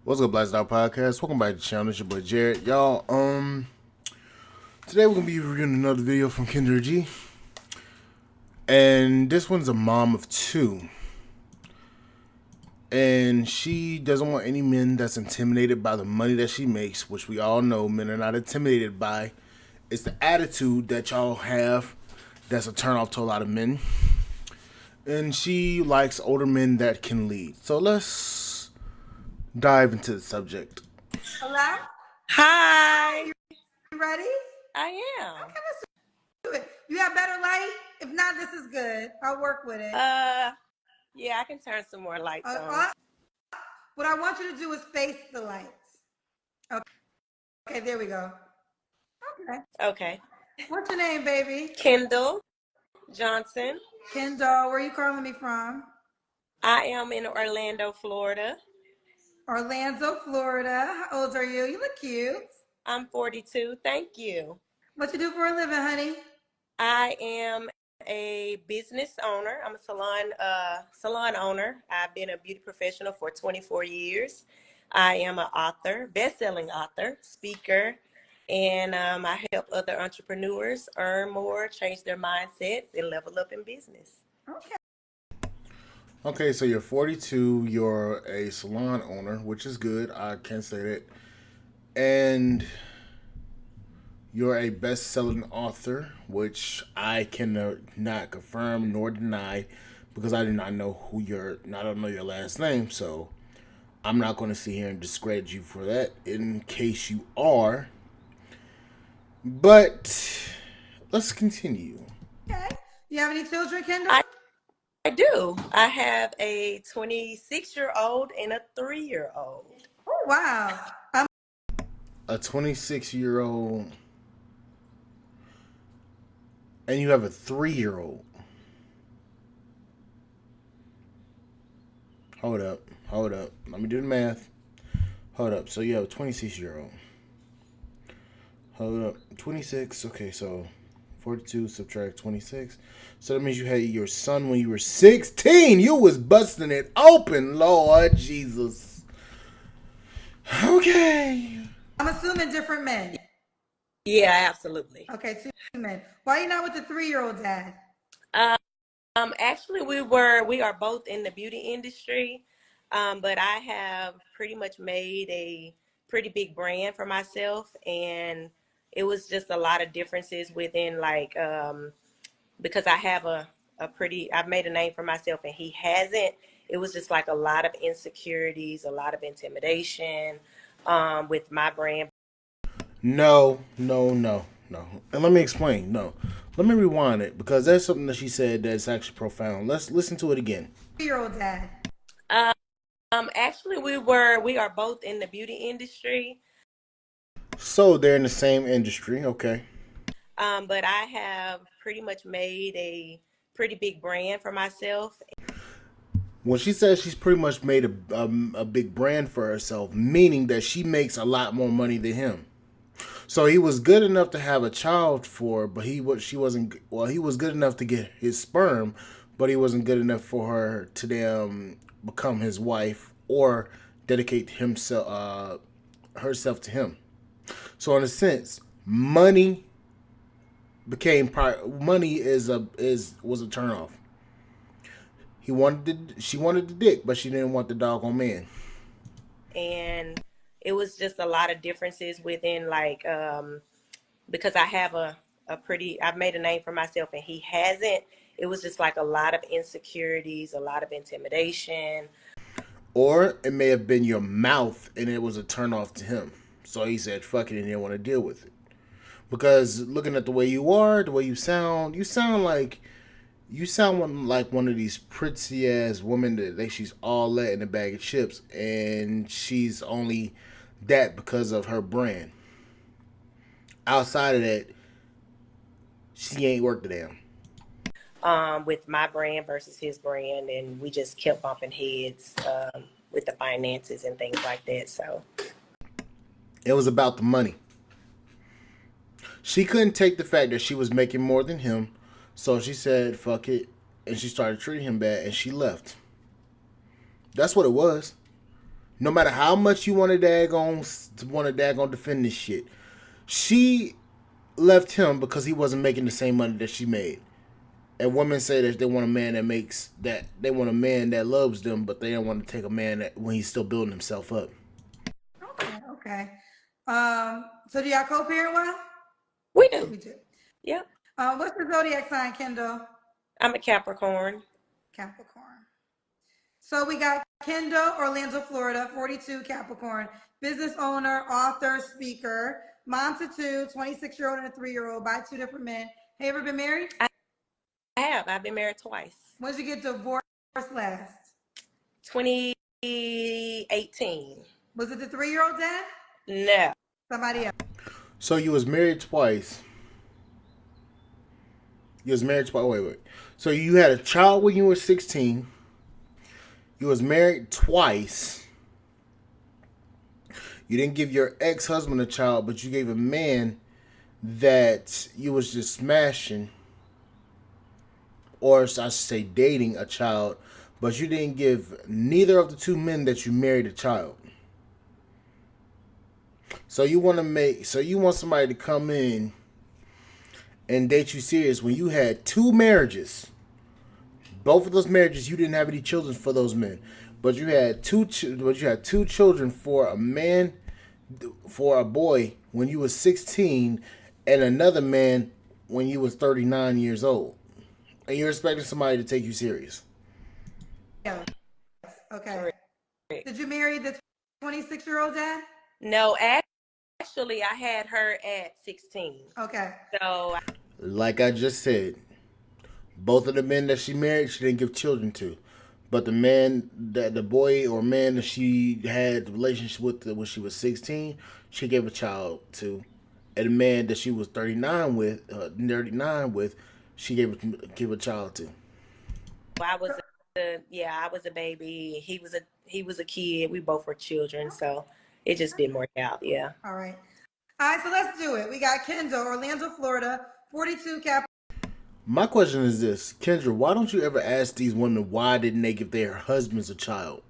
What's up, Blast Out Podcast? Welcome back to the channel. It's your boy Jared. Y'all, today we're gonna be reviewing another video from Kendall G. And this one's a mom of two. And she doesn't want any men that's intimidated by the money that she makes, which we all know men are not intimidated by. It's the attitude that y'all have that's a turn off to a lot of men. And she likes older men that can lead. So let's dive into the subject. Hello? Hi. You ready? I am. Okay, let's do it. You have better light? If not, this is good. I'll work with it. Yeah, I can turn some more lights on. What I want you to do is face the lights. Okay, there we go. Okay. What's your name, baby? Kendall Johnson. Kendall. Where are you calling me from? I am in Orlando, Florida. Orlando, Florida. How old are you? You look cute. I'm 42. Thank you. What you do for a living, honey? I am a business owner. I'm a salon owner. I've been a beauty professional for 24 years. I am an author, best-selling author, speaker, and I help other entrepreneurs earn more, change their mindsets, and level up in business. Okay. Okay, so you're 42, you're a salon owner, which is good. I can say that. And you're a best-selling author, which I can not confirm nor deny because I do not know I don't know your last name, so I'm not going to sit here and discredit you for that in case you are. But let's continue. Okay. You have any children, Kendall? I do. I have a 26-year-old and a 3-year-old. Oh, wow. A 26-year-old and you have a 3-year-old. Hold up. Let me do the math. Hold up. So you have a 26-year-old. Hold up. 26. Okay, so 42 subtract 26. So that means you had your son when you were 16. You was busting it open, Lord Jesus. Okay. I'm assuming different men. Yeah, absolutely. Okay, two men. Why are you not with the 3-year-old dad? Actually, we are both in the beauty industry, but I have pretty much made a pretty big brand for myself, and it was just a lot of differences within because I have I've made a name for myself and he hasn't. It was just like a lot of insecurities, a lot of intimidation, with my brand. No. And let me explain. No. Let me rewind it because there's something that she said that's actually profound. Let's listen to it again. 3-year-old dad. Actually, we are both in the beauty industry. So they're in the same industry, okay. But I have pretty much made a pretty big brand for myself. When she says she's pretty much made a big brand for herself, meaning that she makes a lot more money than him. So he was good enough to have a child for, but she wasn't. Well, he was good enough to get his sperm, but he wasn't good enough for her to become his wife or dedicate herself to him. So in a sense, money money was a turnoff. She wanted the dick, but she didn't want the doggone man. And it was just a lot of differences within because I have I've made a name for myself and he hasn't. It was just like a lot of insecurities, a lot of intimidation. Or it may have been your mouth and it was a turnoff to him. So he said, fuck it, and didn't want to deal with it. Because looking at the way you are, the way you sound like one of these pretty ass women that she's all that in a bag of chips, and she's only that because of her brand. Outside of that, she ain't worked a damn. With my brand versus his brand, and we just kept bumping heads with the finances and things like that. So it was about the money. She couldn't take the fact that she was making more than him, so she said, fuck it, and she started treating him bad, and she left. That's what it was. No matter how much you want to daggone defend this shit, she left him because he wasn't making the same money that she made. And women say that they want a man that makes that they want a man that loves them, but they don't want to take a man that when he's still building himself up. Okay, okay. So do y'all co-parent well? We do. We do. Yep. What's the zodiac sign, Kendall? I'm a Capricorn. Capricorn. So we got Kendall, Orlando, Florida, 42, Capricorn, business owner, author, speaker, mom to two, 26-year-old and a 3-year-old by two different men. Have you ever been married? I have. I've been married twice. When did you get divorced last? 2018. Was it the 3-year-old dad? No. Somebody else. So you was married twice. You was married twice. Wait. So you had a child when you were 16. You was married twice. You didn't give your ex-husband a child, but you gave a man that you was just smashing, or I should say dating, a child, but you didn't give neither of the two men that you married a child. So you want somebody to come in and date you serious when you had two marriages. Both of those marriages, you didn't have any children for those men, but you had two children for a man, for a boy when you was 16, and another man when you was 39 years old, and you're expecting somebody to take you serious. Yeah. Okay. Correct. Did you marry the 26-year-old dad? No, actually, I had her at 16. Okay. So, Like I just said, both of the men that she married, she didn't give children to. But the boy or man that she had the relationship with when she was 16, she gave a child to. And the man that she was 39 with, she gave a child to. I was I was a baby. He was a kid. We both were children, so it just didn't work out. Yeah. All right. All right, so let's do it. We got Kendall, Orlando, Florida, 42, Capricorn. My question is this, Kendra, why don't you ever ask these women why didn't they give their husbands a child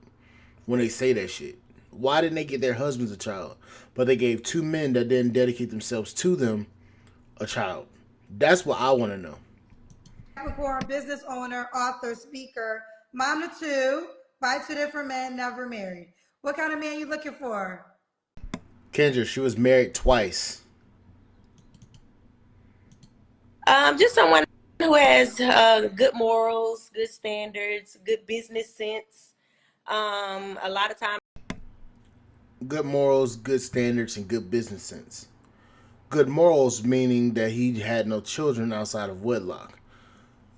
when they say that shit? Why didn't they give their husbands a child? But they gave two men that didn't dedicate themselves to them a child. That's what I want to know. Capricorn, business owner, author, speaker, mom to two, by two different men, never married. What kind of man you looking for? Kendra, she was married twice. Just someone who has good morals, good standards, good business sense. A lot of times. Good morals, good standards, and good business sense. Good morals meaning that he had no children outside of wedlock.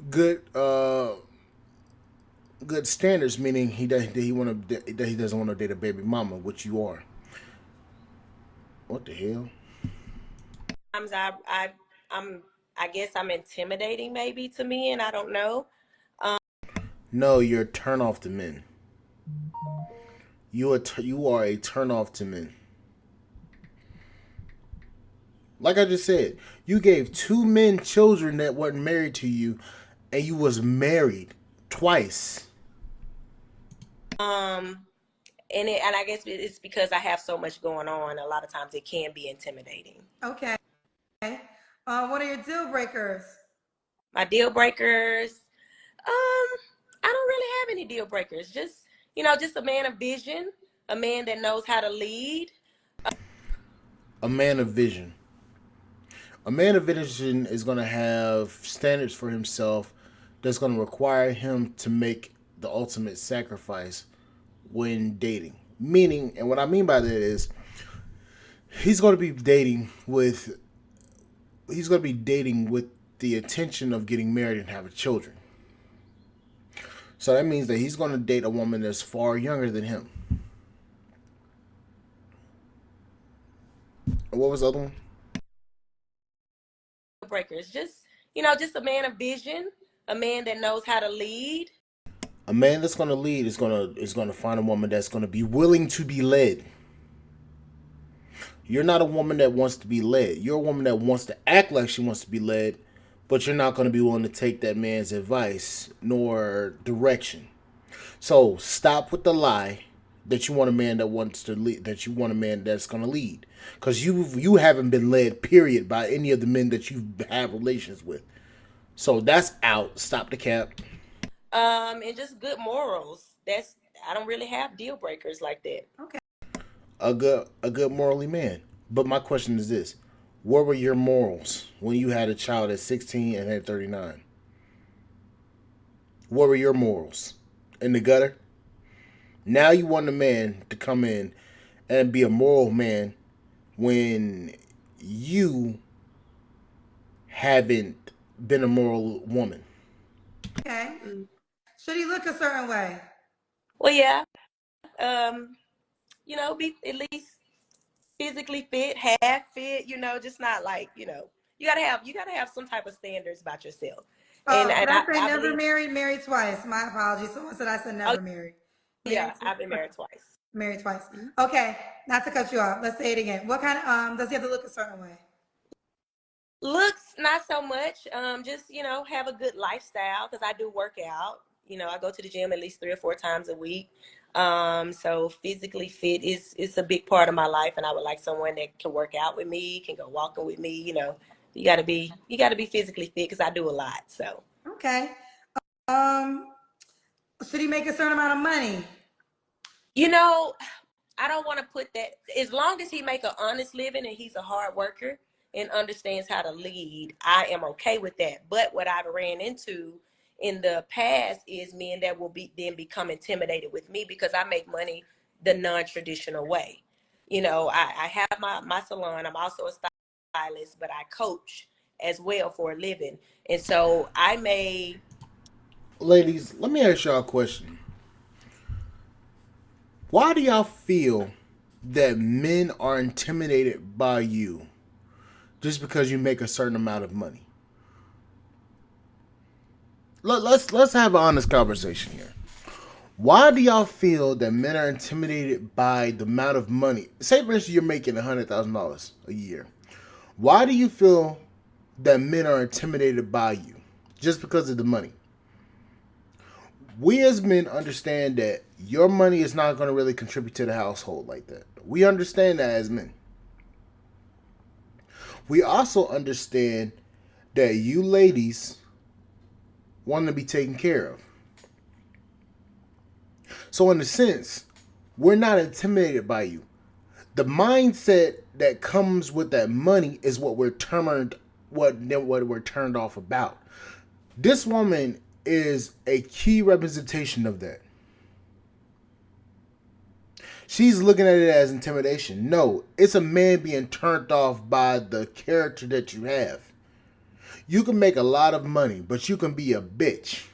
Good good standards meaning he doesn't want to date a baby mama, which you are. What the hell? Sometimes I guess I'm intimidating maybe to men. I don't know. No, you're a turn off to men. You are a turn off to men. Like I just said, you gave two men children that weren't married to you, and you was married twice. And I guess it's because I have so much going on. A lot of times it can be intimidating. Okay. What are your deal breakers? My deal breakers, I don't really have any deal breakers. Just a man of vision, a man that knows how to lead. A man of vision. A man of vision is going to have standards for himself that's going to require him to make the ultimate sacrifice when dating. Meaning, and what I mean by that is, he's going to be dating with the intention of getting married and having children. So that means that he's going to date a woman that's far younger than him. What was the other one? Breakers, just a man of vision, a man that knows how to lead. A man that's going to lead is going to find a woman that's going to be willing to be led. You're not a woman that wants to be led. You're a woman that wants to act like she wants to be led, but you're not going to be willing to take that man's advice nor direction. So stop with the lie that you want a man that wants to lead, that you want a man that's going to lead, because you haven't been led, period, by any of the men that you have relations with. So that's out. Stop the cap. And just good morals. That's I don't really have deal breakers like that. Okay. A good morally man. But my question is this: what were your morals when you had a child at 16 and at 39? What were your morals? In the gutter? Now you want a man to come in and be a moral man when you haven't been a moral woman. Okay. Mm. Should he look a certain way? Well, yeah. Um, be at least physically fit, half fit. Just not like you gotta have some type of standards about yourself. And Oh, and did I I, say I never believe. married? Married twice. My apologies. Someone said I said Oh never married. yeah, Married, I've been married twice. married twice. Okay, not to cut you off. Let's say it again. What kind of does he have to look a certain way? Looks not so much. Just have a good lifestyle because I do work out. I go to the gym at least 3 or 4 times a week. So physically fit is a big part of my life, and I would like someone that can work out with me, can go walking with me. You gotta be physically fit because I do a lot. So Okay. Um, should he make a certain amount of money? you know, I don't want to put that. As long as he make an honest living and he's a hard worker and understands how to lead, I am okay with that. But what I've ran into in the past is men that will become intimidated with me because I make money the non-traditional way. I have my salon. I'm also a stylist, but I coach as well for a living. And so I may. Ladies, let me ask y'all a question. Why do y'all feel that men are intimidated by you just because you make a certain amount of money? Let's have an honest conversation here. Why do y'all feel that men are intimidated by the amount of money? Say, for instance, you're making $100,000 a year. Why do you feel that men are intimidated by you just because of the money? We as men understand that your money is not going to really contribute to the household like that. We understand that as men. We also understand that you ladies want to be taken care of. So, in a sense, we're not intimidated by you. The mindset that comes with that money is what we're turned off about. This woman is a key representation of that. She's looking at it as intimidation. No, it's a man being turned off by the character that you have. You can make a lot of money, but you can be a bitch.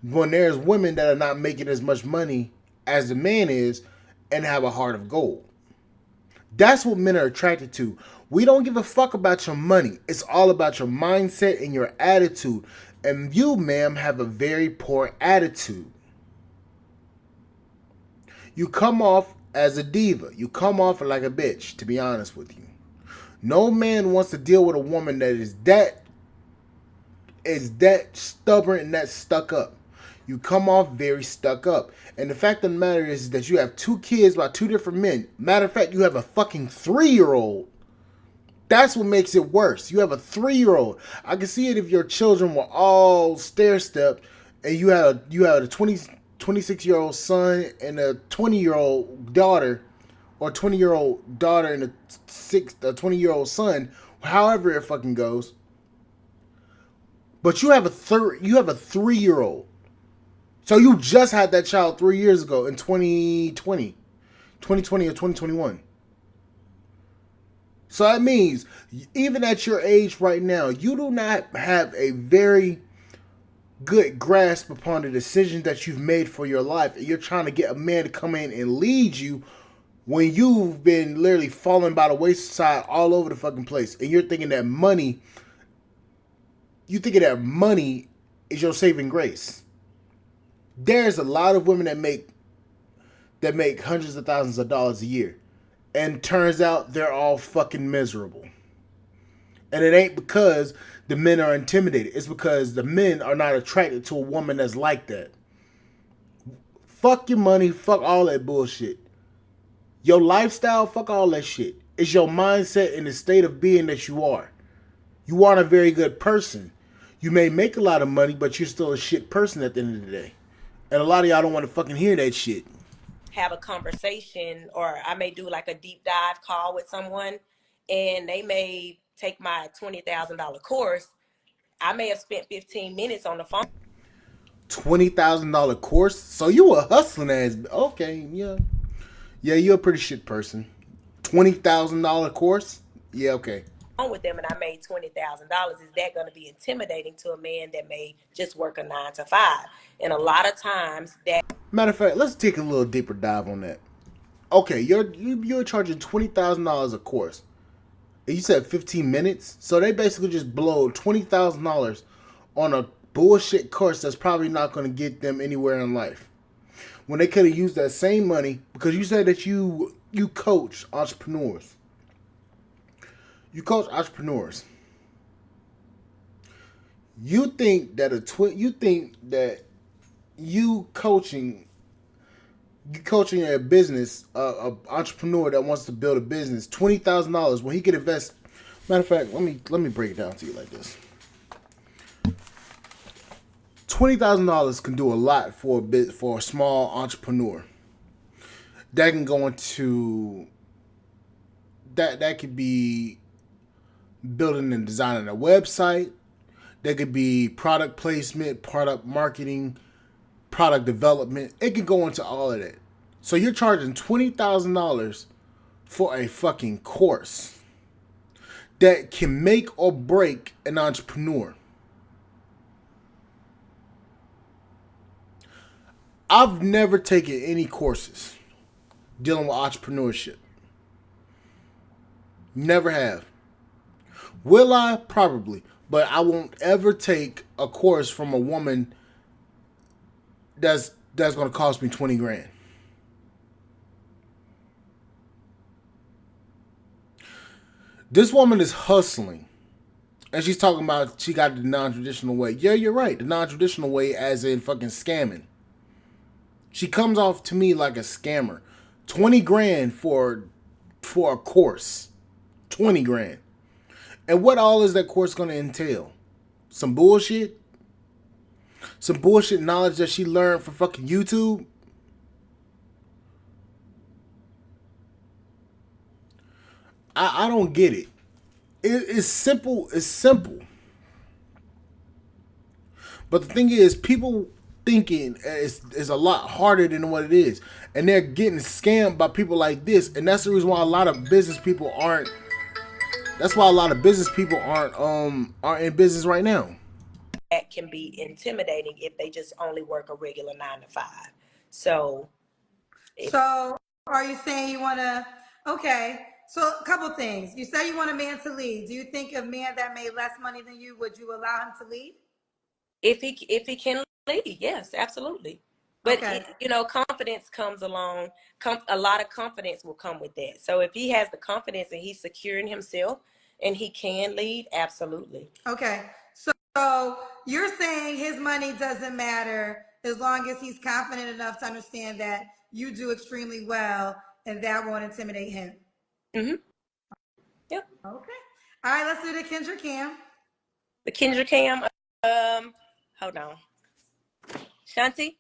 When there's women that are not making as much money as the man is and have a heart of gold. That's what men are attracted to. We don't give a fuck about your money. It's all about your mindset and your attitude. And you, ma'am, have a very poor attitude. You come off as a diva. You come off like a bitch, to be honest with you. No man wants to deal with a woman that is that stubborn and that stuck up. You come off very stuck up. And the fact of the matter is that you have 2 kids by 2 different men. Matter of fact, you have a fucking 3-year-old. That's what makes it worse. You have a 3-year-old. I can see it if your children were all stair stepped and you had a 26-year-old son and a 20-year-old daughter, or 20-year-old daughter and a 20-year-old son, however it fucking goes. But you have a 3-year-old. So you just had that child 3 years ago in 2020 or 2021. So that means even at your age right now, you do not have a very good grasp upon the decision that you've made for your life. And you're trying to get a man to come in and lead you when you've been literally falling by the wayside all over the fucking place. And you thinking that money is your saving grace. There's a lot of women that make hundreds of thousands of dollars a year. And turns out they're all fucking miserable. And it ain't because the men are intimidated. It's because the men are not attracted to a woman that's like that. Fuck your money. Fuck all that bullshit. Your lifestyle, fuck all that shit. It's your mindset and the state of being that you are. You aren't a very good person. You may make a lot of money, but you're still a shit person at the end of the day. And a lot of y'all don't want to fucking hear that shit. Have a conversation, or I may do like a deep dive call with someone, and they may take my $20,000 course. I may have spent 15 minutes on the phone $20,000 course? So you a hustling ass. Okay, yeah. Yeah, you're a pretty shit person. $20,000 course? Yeah, okay. with them, and I made $20,000. Is that going to be intimidating to a man that may just work a 9 to 5? And a lot of times that Matter of fact, let's take a little deeper dive on that. Okay, you're charging $20,000 a course. And you said 15 minutes, so they basically just blow $20,000 on a bullshit course that's probably not going to get them anywhere in life. When they could have used that same money, because you said that you coach entrepreneurs. You coach entrepreneurs. You think that you coaching a business, a entrepreneur that wants to build a business, $20,000 when he could invest. Matter of fact, let me break it down to you like this. $20,000 can do a lot for a small entrepreneur. That can go into that could be building and designing a website. That could be product placement, product marketing, product development. It could go into all of that. So you're charging $20,000 for a fucking course that can make or break an entrepreneur. I've never taken any courses dealing with entrepreneurship. Never have. Will I? Probably. But I won't ever take a course from a woman that's going to cost me 20 grand. This woman is hustling. And she's talking about she got the non-traditional way. Yeah, you're right. The non-traditional way as in fucking scamming. She comes off to me like a scammer. 20 grand for a course. 20 grand. And what all is that course going to entail? Some bullshit? Some bullshit knowledge that she learned from fucking YouTube? I don't get it. It's simple. It's simple. But the thing is, people thinking is a lot harder than what it is. And they're getting scammed by people like this. And that's the reason why a lot of business people aren't. That's why a lot of business people aren't in business right now. that can be intimidating if they just only work a regular 9 to 5. So are you saying you want to? Okay. So a couple things. You say you want a man to lead. Do you think a man that made less money than you, would you allow him to lead? if he can lead, yes, absolutely. But Okay. confidence comes along. A lot of confidence will come with that. So if he has the confidence and he's secure in himself and he can lead, absolutely. Okay. So you're saying his money doesn't matter as long as he's confident enough to understand that you do extremely well and that won't intimidate him. Mm-hmm. Yep. Okay. All right, let's do the Kendra Cam. The Kendra Cam. Hold on. Shanti,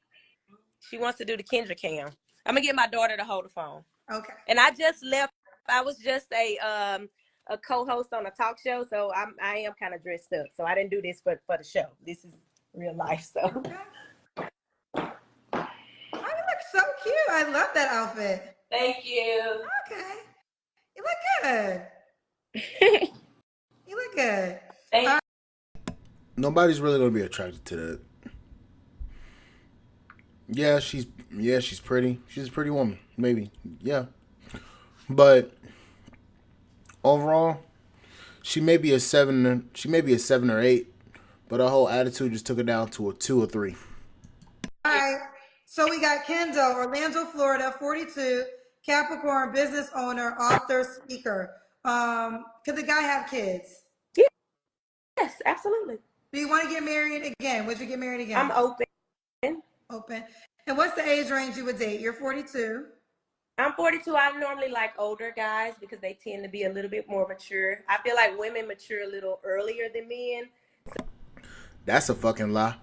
she wants to do the Kendra Cam. I'm gonna get my daughter to hold the phone. Okay. And I just left. I was just a co-host on a talk show, so I am kind of dressed up. So I didn't do this for the show. This is real life. So. Okay. Oh, you look so cute. I love that outfit. Thank you. Okay. You look good. You look good. Thank you. Nobody's really gonna be attracted to that. Yeah, she's pretty. She's a pretty woman, maybe. Yeah. But overall, she may be a 7 or 8, but her whole attitude just took it down to a 2 or 3. All right. So we got Kendall, Orlando, Florida, 42, Capricorn, business owner, author, speaker. Could the guy have kids? Yes, absolutely. Do you want to get married again? Would you get married again? I'm open. Open. And what's the age range you would date? You're 42. I'm 42. I normally like older guys because they tend to be a little bit more mature. I feel like women mature a little earlier than men. That's a fucking lie.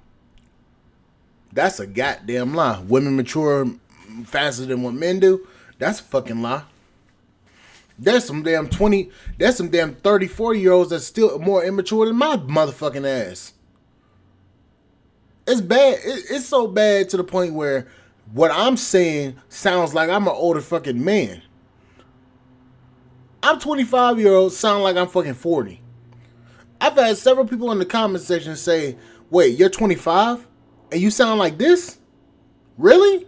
That's a goddamn lie. Women mature faster than what men do. That's a fucking lie. There's some damn 20, there's some damn 34 year olds that's still more immature than my motherfucking ass. It's bad. It's so bad to the point where what I'm saying sounds like I'm an older fucking man. I'm 25-year-old, sound like I'm fucking 40. I've had several people in the comment section say, wait, you're 25? And you sound like this? Really?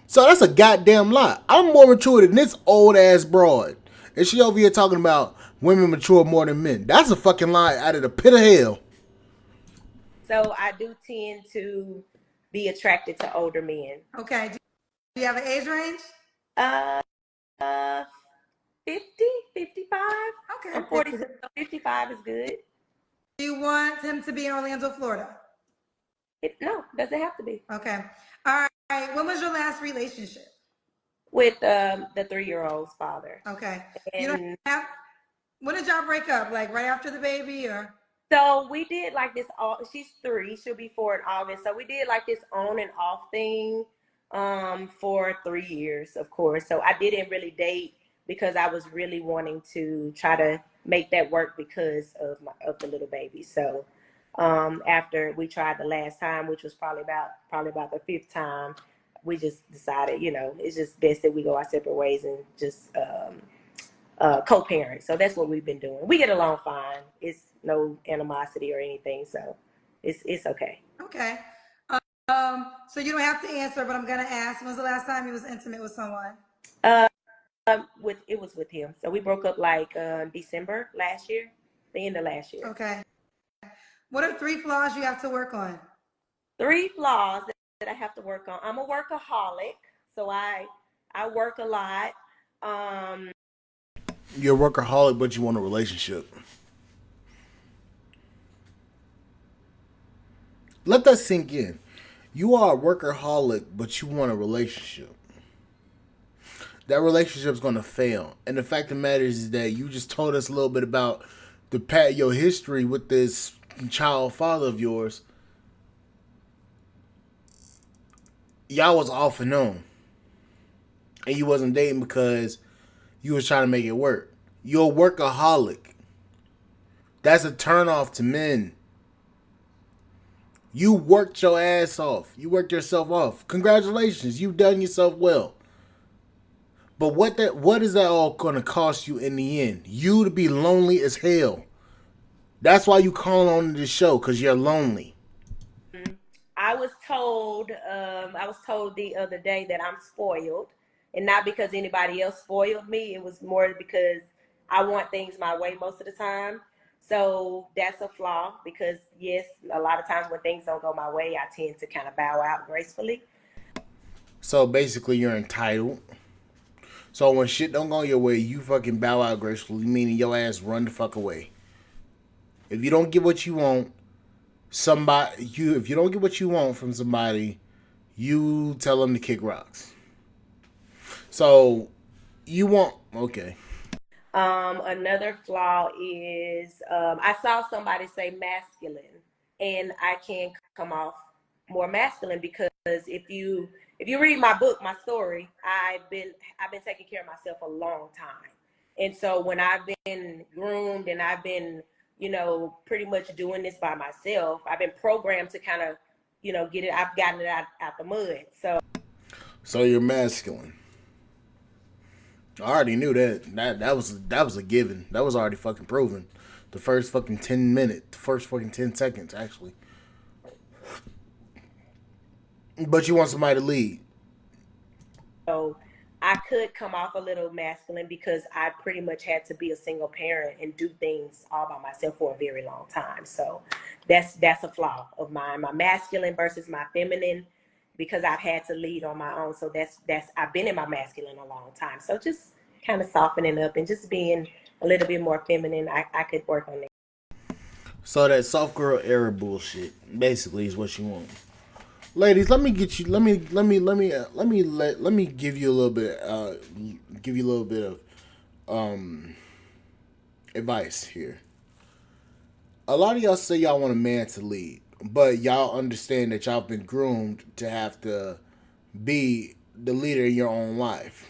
So that's a goddamn lie. I'm more mature than this old ass broad. And she over here talking about women mature more than men. That's a fucking lie out of the pit of hell. So I do tend to be attracted to older men. Okay. Do you have an age range? Uh, uh 50, 55. Okay. I'm 46, so 55 is good. Do you want him to be in Orlando, Florida? No, doesn't have to be. Okay. All right. When was your last relationship? With the 3-year-old's father. Okay. And You don't have. When did y'all break up? Like right after the baby, or? so we did like this. She's 3. She'll be 4 in August. So we did like this on and off thing for 3 years, of course. So I didn't really date because I was really wanting to try to make that work because of the little baby. So after we tried the last time, which was probably about the 5th time, we just decided, it's just best that we go our separate ways and just co-parent. So that's what we've been doing. We get along fine. It's no animosity or anything, so it's okay. Okay. So you don't have to answer, but I'm gonna ask. When was the last time you was intimate with someone? It was with him. So we broke up like December last year, the end of last year. Okay. What are 3 flaws you have to work on? 3 flaws that I have to work on. I'm a workaholic, so I work a lot. You're a workaholic, but you want a relationship. Let that sink in. You are a workaholic, but you want a relationship. That relationship's gonna fail. And the fact of the matter is that you just told us a little bit about your history with this child father of yours. Y'all was off and on. And you wasn't dating because you was trying to make it work. You're a workaholic. That's a turnoff to men. You worked your ass off. You worked yourself off. Congratulations, you've done yourself well. But what is that all gonna cost you in the end? You to be lonely as hell. That's why you calling on this show, because you're lonely. I was told the other day that I'm spoiled, and not because anybody else spoiled me. It was more because I want things my way most of the time. So that's a flaw because yes, a lot of times when things don't go my way, I tend to kind of bow out gracefully. So basically, you're entitled. So when shit don't go your way, you fucking bow out gracefully, meaning your ass run the fuck away. If you don't get what you want, if you don't get what you want from somebody, you tell them to kick rocks. So you want okay. Another flaw is I saw somebody say masculine, and I can come off more masculine because if you read my book, my story, I've been taking care of myself a long time, and so when I've been groomed and I've been pretty much doing this by myself, I've been programmed to kind of get it. I've gotten it out the mud. So you're masculine. I already knew that. That was a given. That was already fucking proven. The first fucking 10 minutes, the first fucking 10 seconds, actually. But you want somebody to lead. So I could come off a little masculine because I pretty much had to be a single parent and do things all by myself for a very long time. So that's a flaw of mine. My masculine versus my feminine, because I've had to lead on my own. So that's I've been in my masculine a long time. So just kind of softening up and just being a little bit more feminine, I could work on that. So that soft girl era bullshit, basically, is what you want. ladies, let me get you. Let me give you a little bit. Give you a little bit of advice here. A lot of y'all say y'all want a man to lead, but y'all understand that y'all been groomed to have to be the leader in your own life.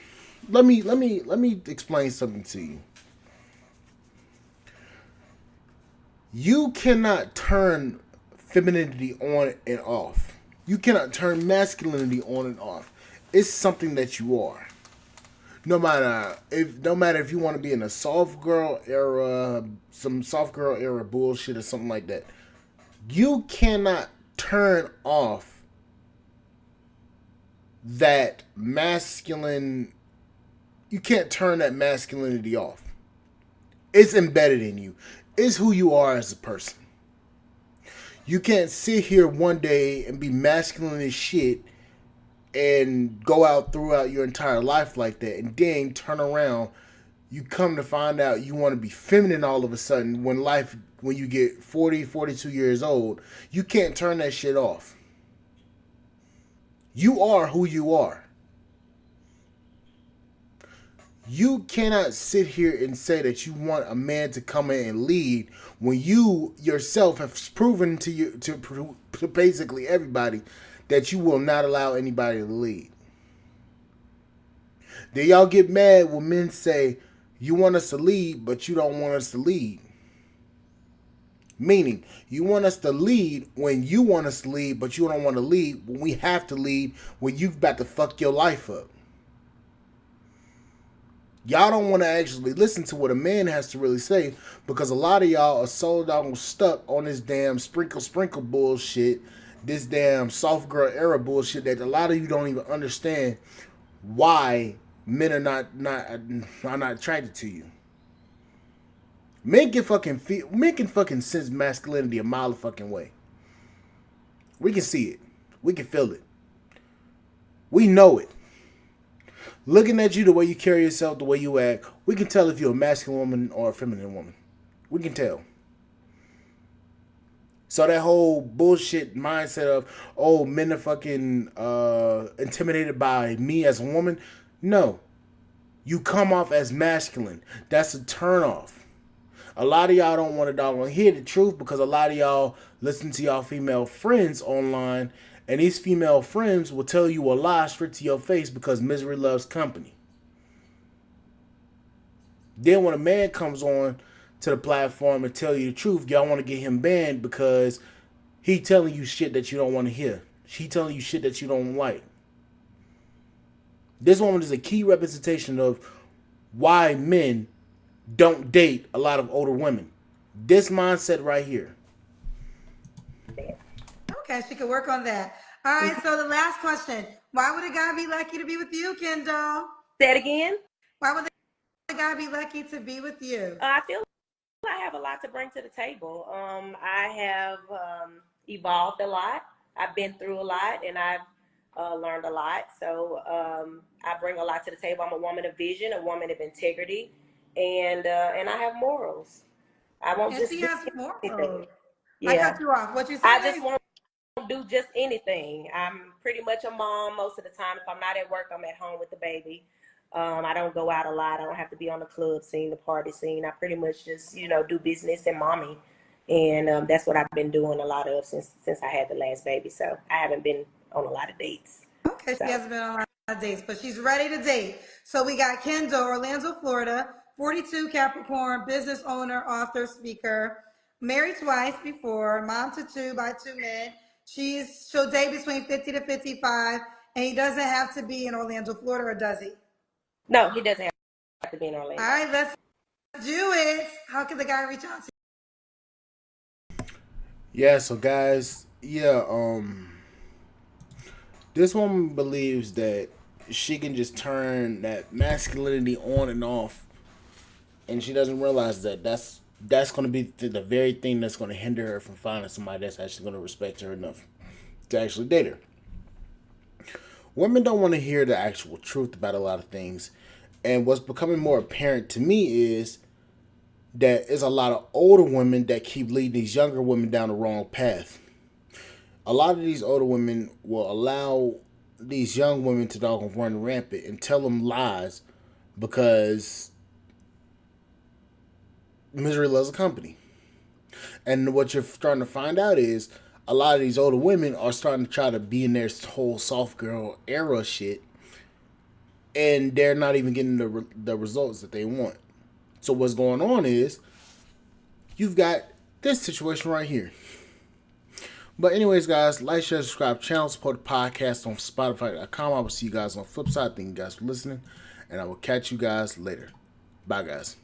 Let me explain something to you. You cannot turn femininity on and off. You cannot turn masculinity on and off. It's something that you are. No matter if you want to be in a soft girl era, some soft girl era bullshit or something like that. You cannot turn off that masculine. You can't turn that masculinity off. It's embedded in you. It's who you are as a person. You can't sit here one day and be masculine as shit and go out throughout your entire life like that, and then turn around, you come to find out you want to be feminine all of a sudden when you get 40, 42 years old. You can't turn that shit off. You are who you are. You cannot sit here and say that you want a man to come in and lead when you yourself have proven to basically everybody that you will not allow anybody to lead. Then y'all get mad when men say you want us to lead, but you don't want us to lead. Meaning, you want us to lead when you want us to lead, but you don't want to lead when we have to lead when you've about to fuck your life up. Y'all don't want to actually listen to what a man has to really say, because a lot of y'all are so down stuck on this damn sprinkle bullshit, this damn soft girl era bullshit, that a lot of you don't even understand why men are not attracted to you. Men can fucking sense masculinity a mile of fucking way. We can see it. We can feel it. We know it. Looking at you, the way you carry yourself, the way you act, we can tell if you're a masculine woman or a feminine woman. We can tell. So that whole bullshit mindset of, oh, men are fucking intimidated by me as a woman. No. You come off as masculine. That's a turnoff. A lot of y'all don't want to hear the truth, because a lot of y'all listen to y'all female friends online, and these female friends will tell you a lie straight to your face because misery loves company. Then when a man comes on to the platform and tell you the truth, y'all want to get him banned because he telling you shit that you don't want to hear. He telling you shit that you don't like. This woman is a key representation of why men don't date a lot of older women. This mindset right here. Okay, she could work on that. All right, so the last question. Why would a guy be lucky to be with you, Kendall? Say it again. Why would the guy be lucky to be with you? I feel I have a lot to bring to the table. I have evolved a lot. I've been through a lot, and I've learned a lot. So I bring a lot to the table. I'm a woman of vision, a woman of integrity, and I have morals. I won't And just she do has anything. morals. I Yeah, cut you off. What you say? I just won't do just anything. I'm pretty much a mom most of the time. If I'm not at work, I'm at home with the baby. I don't go out a lot. I don't have to be on the club scene, the party scene. I pretty much just, do business and mommy. And that's what I've been doing a lot of since I had the last baby. So I haven't been on a lot of dates. Okay, So she hasn't been on a lot of dates, but she's ready to date. So we got Kendall, Orlando, Florida, 42, Capricorn, business owner, author, speaker, married twice before, mom to two by two men. She'll date between 50 to 55, and he doesn't have to be in Orlando, Florida, or does he? no, he doesn't have to be in All Orlando. right, let's do it. How can the guy reach out to Yeah, so guys, this woman believes that she can just turn that masculinity on and off, and she doesn't realize that that's going to be the very thing that's going to hinder her from finding somebody that's actually going to respect her enough to actually date her. Women don't want to hear the actual truth about a lot of things, and what's becoming more apparent to me is that there's a lot of older women that keep leading these younger women down the wrong path. A lot of these older women will allow these young women to dog run rampant and tell them lies because misery loves a company. And what you're starting to find out is a lot of these older women are starting to try to be in their whole soft girl era shit, and they're not even getting the results that they want. So what's going on is you've got this situation right here. But anyways, guys, like, share, subscribe, channel, support the podcast on Spotify.com. I will see you guys on the flip side. Thank you guys for listening, and I will catch you guys later. Bye, guys.